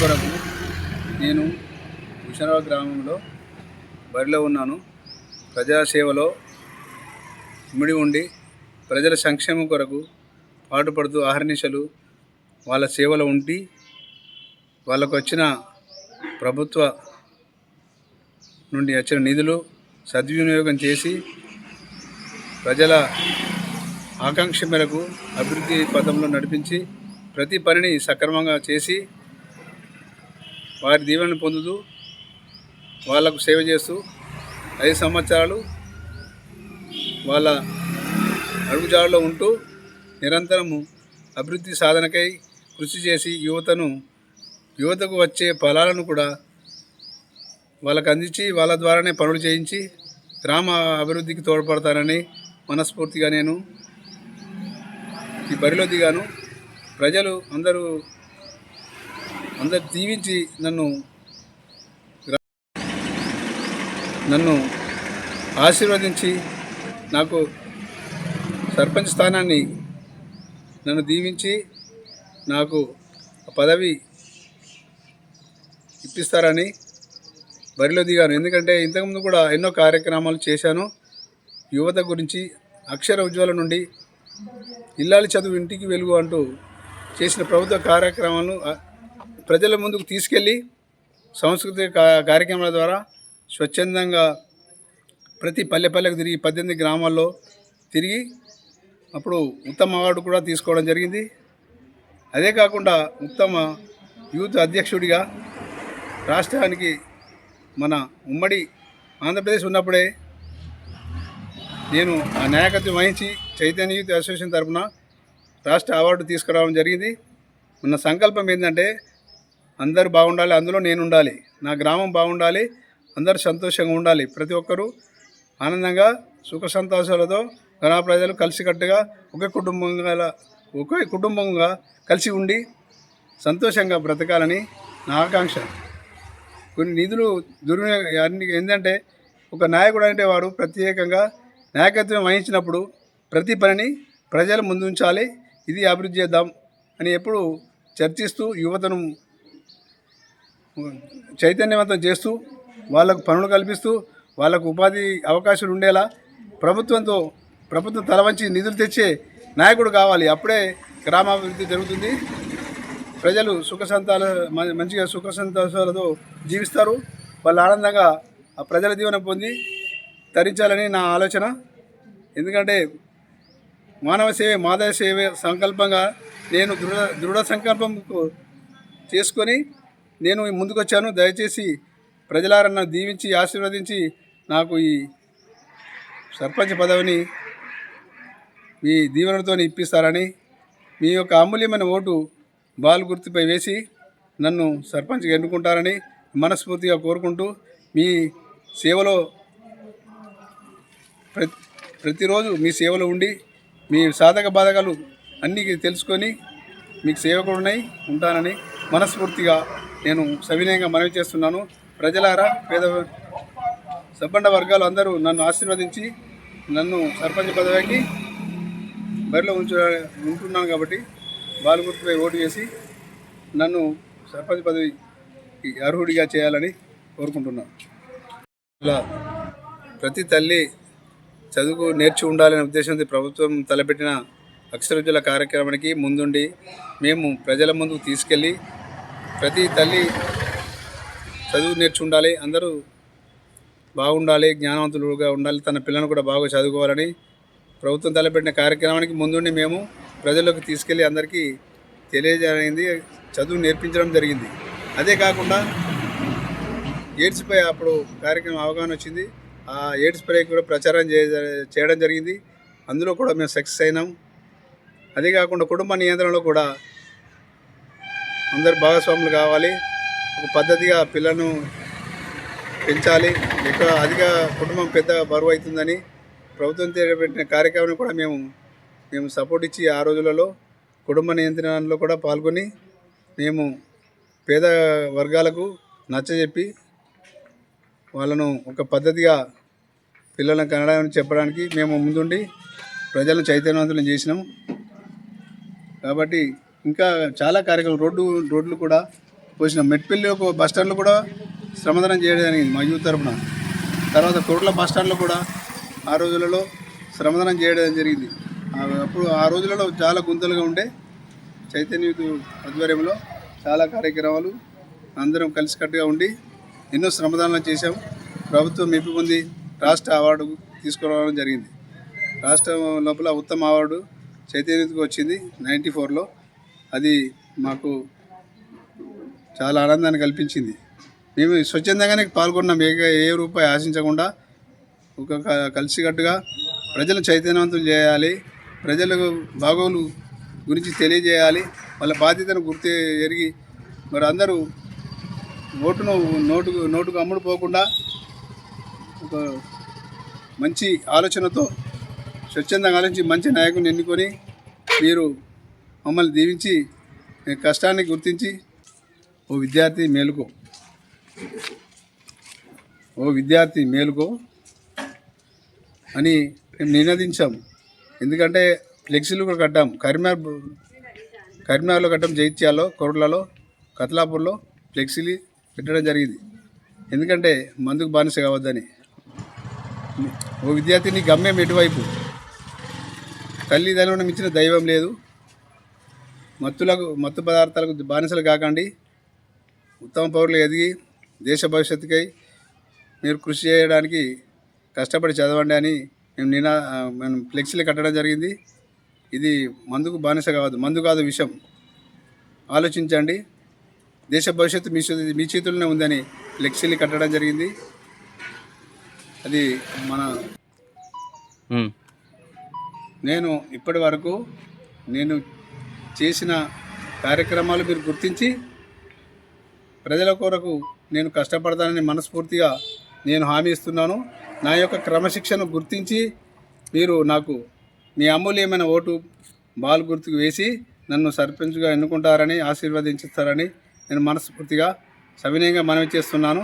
కొరకు నేను హుషారాబాద్ గ్రామంలో బరిలో ఉన్నాను. ప్రజాసేవలో ఇమిడి ఉండి ప్రజల సంక్షేమం కొరకు పాటుపడుతూ అహర్నిశలు వాళ్ళ సేవలో ఉండి వాళ్ళకు వచ్చిన ప్రభుత్వ నుండి వచ్చిన నిధులు సద్వినియోగం చేసి ప్రజల ఆకాంక్ష మేరకు అభివృద్ధి పథంలో నడిపించి ప్రతి పనిని సక్రమంగా చేసి వారి దీవెనను పొందుతూ వాళ్లకు సేవ చేస్తూ 5 సంవత్సరాలు వాళ్ళ అడుగుజాడలో ఉంటూ నిరంతరము అభివృద్ధి సాధనకై కృషి చేసి యువతకు వచ్చే ఫలాలను కూడా వాళ్ళకు అందించి వాళ్ళ ద్వారానే పనులు చేయించి గ్రామ అభివృద్ధికి తోడ్పడతానని మనస్ఫూర్తిగా నేను ఈ బరిలో దిగాను. ప్రజలు అందరూ దీవించి నన్ను ఆశీర్వదించి నాకు సర్పంచ్ స్థానాన్ని నన్ను దీవించి నాకు పదవి ఇప్పిస్తారని బరిలో దిగాను. ఎందుకంటే ఇంతకుముందు కూడా ఎన్నో కార్యక్రమాలు చేశాను. యువత గురించి అక్షర ఉజ్వల నుండి ఇల్లాలి చదువు ఇంటికి వెలుగు అంటూ చేసిన ప్రభుత్వ కార్యక్రమాలను ప్రజల ముందుకు తీసుకెళ్ళి సాంస్కృతిక కార్యక్రమాల ద్వారా స్వచ్ఛందంగా ప్రతి పల్లెకు తిరిగి 18 గ్రామాల్లో తిరిగి అప్పుడు ఉత్తమ అవార్డు కూడా తీసుకోవడం జరిగింది. అదే కాకుండా ఉత్తమ యూత్ అధ్యక్షుడిగా రాష్ట్రానికి మన ఉమ్మడి ఆంధ్రప్రదేశ్ ఉన్నప్పుడే నేను ఆ నాయకత్వం వహించి చైతన్య యూత్ అసోసియేషన్ తరఫున రాష్ట్ర అవార్డు తీసుకురావడం జరిగింది. మన సంకల్పం ఏంటంటే అందరూ బాగుండాలి, అందులో నేను ఉండాలి, నా గ్రామం బాగుండాలి, అందరూ సంతోషంగా ఉండాలి, ప్రతి ఒక్కరూ ఆనందంగా సుఖ సంతోషాలతో గ్రామ ప్రజలు కలిసికట్టుగా ఒకే కుటుంబంగా కలిసి ఉండి సంతోషంగా బ్రతకాలని నా ఆకాంక్ష. కొన్ని నిధులు దుర్వినియోగం ఏంటంటే ఒక నాయకుడు అంటే వాడు ప్రత్యేకంగా నాయకత్వం వహించినప్పుడు ప్రతి పనిని ప్రజల ముందు ఉంచాలి, ఇది అభివృద్ధి చేద్దాం అని ఎప్పుడు చర్చిస్తూ యువతను చైతన్యవంతం చేస్తూ వాళ్ళకు పనులు కల్పిస్తూ వాళ్ళకు ఉపాధి అవకాశాలు ఉండేలా ప్రభుత్వం తల వంచి నిధులు తెచ్చే నాయకుడు కావాలి. అప్పుడే గ్రామాభివృద్ధి జరుగుతుంది. ప్రజలు మంచిగా సుఖ సంతోషాలతో జీవిస్తారు. వాళ్ళు ఆనందంగా ఆ ప్రజల దీవెన పొంది తరించాలని నా ఆలోచన. ఎందుకంటే మానవ సేవే మాధవ సేవే సంకల్పంగా నేను దృఢ సంకల్పం చేసుకొని నేను ముందుకొచ్చాను. దయచేసి ప్రజలారన్న దీవించి ఆశీర్వదించి నాకు ఈ సర్పంచ్ పదవిని మీ దీవెనతో ఇప్పిస్తారని, మీ యొక్క అమూల్యమైన ఓటు బాల్ గుర్తుపై వేసి నన్ను సర్పంచ్గా ఎన్నుకుంటారని మనస్ఫూర్తిగా కోరుకుంటూ మీ సేవలో ప్రతిరోజు మీ సేవలో ఉండి మీ సాధక బాధకాలు అన్నీ తెలుసుకొని మీకు సేవకుడునై ఉంటానని మనస్ఫూర్తిగా నేను సవినయంగా మనవి చేస్తున్నాను. ప్రజలారా, పేద సబ్బండ వర్గాలు అందరూ నన్ను ఆశీర్వదించి నన్ను సర్పంచ్ పదవికి బరిలో ఉంటున్నాను కాబట్టి బాల్ గుర్తుపై ఓటు వేసి నన్ను సర్పంచ్ పదవికి అర్హుడిగా చేయాలని కోరుకుంటున్నాను. ఇలా ప్రతి తల్లి చదువు నేర్చి ఉండాలనే ఉద్దేశంతో ప్రభుత్వం తలపెట్టిన అక్షరోజ్వల కార్యక్రమానికి ముందుండి మేము ప్రజల ముందుకు తీసుకెళ్ళి ప్రతి తల్లి చదువు నేర్చి ఉండాలి, అందరూ బాగుండాలి, జ్ఞానవంతులుగా ఉండాలి, తన పిల్లలను కూడా బాగా చదువుకోవాలని ప్రభుత్వం తలపెట్టిన కార్యక్రమానికి ముందుండి మేము ప్రజలకు తీసుకెళ్ళి అందరికీ తెలియజేయమైంది, చదువు నేర్పించడం జరిగింది. అదే కాకుండా ఎయిడ్స్పై అప్పుడు కార్యక్రమం అవగాహన వచ్చింది. ఆ ఎయిడ్స్పై కూడా ప్రచారం చేయడం జరిగింది. అందులో కూడా మేము సక్సెస్ అయినాం. అదే కాకుండా కుటుంబ నియంత్రణలో కూడా అందరు భాగస్వాములు కావాలి, ఒక పద్ధతిగా పిల్లలను పెంచాలి, ఎక్కువ అధిక కుటుంబం పెద్ద బరువు అవుతుందని ప్రభుత్వం చేపట్టిన కార్యక్రమాన్ని కూడా మేము సపోర్ట్ ఇచ్చి ఆ రోజులలో కుటుంబ నియంత్రణలో కూడా పాల్గొని మేము పేద వర్గాలకు నచ్చజెప్పి వాళ్ళను ఒక పద్ధతిగా పిల్లలను కనడానికి చెప్పడానికి మేము ముందుండి ప్రజలను చైతన్యవంతులను చేసినాం. కాబట్టి ఇంకా చాలా కార్యక్రమాలు రోడ్లు కూడా పోసిన మెట్పల్లి ఒక బస్ స్టాండ్లో కూడా శ్రమదానం చేయడం జరిగింది మా యూత్ తరఫున. తర్వాత కోట్ల బస్ స్టాండ్లో కూడా ఆ రోజులలో శ్రమదానం చేయడం జరిగింది. అప్పుడు ఆ రోజులలో చాలా గుంతలుగా ఉండే. చైతన్య యూత్ ఆధ్వర్యంలో చాలా కార్యక్రమాలు అందరం కలిసికట్టుగా ఉండి ఎన్నో శ్రమదానాలు చేశాం. ప్రభుత్వం మెప్పు పొంది రాష్ట్ర అవార్డు తీసుకురావడం జరిగింది. రాష్ట్రం లోపల ఉత్తమ అవార్డు చైతన్య యూత్కి వచ్చింది 94లో. అది మాకు చాలా ఆనందాన్ని కల్పించింది. మేము స్వచ్ఛందంగానే పాల్గొన్నాం. ఏ రూపాయి ఆశించకుండా ఒక కలిసికట్టుగా ప్రజలను చైతన్యవంతులు చేయాలి, ప్రజలకు బాగోలు గురించి తెలియజేయాలి, వాళ్ళ బాధ్యతను ఎరిగి మరి అందరూ నోటుకు అమ్ముడు పోకుండా ఒక మంచి ఆలోచనతో స్వచ్ఛందంగా ఆలోచించి మంచి నాయకుని ఎన్నుకొని మీరు మమ్మల్ని దీవించి కష్టాన్ని గుర్తించి ఓ విద్యార్థి మేలుకో, ఓ విద్యార్థి మేలుకో అని మేము నినదించాము. ఎందుకంటే ఫ్లెక్సీలు కూడా కట్టాము. కరీంనగర్లో కట్టాము, జైత్యాల్లో, కొరట్లలో, కత్లాపూర్లో ఫ్లెక్సీలు పెట్టడం జరిగింది. ఎందుకంటే మందుకు బానిస కావద్దని. ఓ విద్యార్థిని గమ్యం ఎటువైపు, తల్లిదండ్రులను మించిన దైవం లేదు, మత్తు పదార్థాలకు బానిసలు కాకండి, ఉత్తమ పౌరులు ఎదిగి దేశ భవిష్యత్తుకై మీరు కృషి చేయడానికి కష్టపడి చదవండి అని మేము ఫ్లెక్సీలు కట్టడం జరిగింది. ఇది మందుకు బానిస కావద్దు, మందు కాదు విషయం, ఆలోచించండి, దేశ భవిష్యత్తు మీ చేతుల్లోనే ఉందని ఫ్లెక్సీలు కట్టడం జరిగింది. అది నేను ఇప్పటి వరకు చేసిన కార్యక్రమాలు మీరు గుర్తించి ప్రజల కొరకు నేను కష్టపడతానని మనస్ఫూర్తిగా నేను హామీ ఇస్తున్నాను. నా యొక్క క్రమశిక్షణ గుర్తించి మీరు నాకు మీ అమూల్యమైన ఓటు బాల్ గుర్తుకు వేసి నన్ను సర్పంచ్గా ఎన్నుకుంటారని ఆశీర్వదించుతారని నేను మనస్ఫూర్తిగా సవినయంగా మనవి చేస్తున్నాను.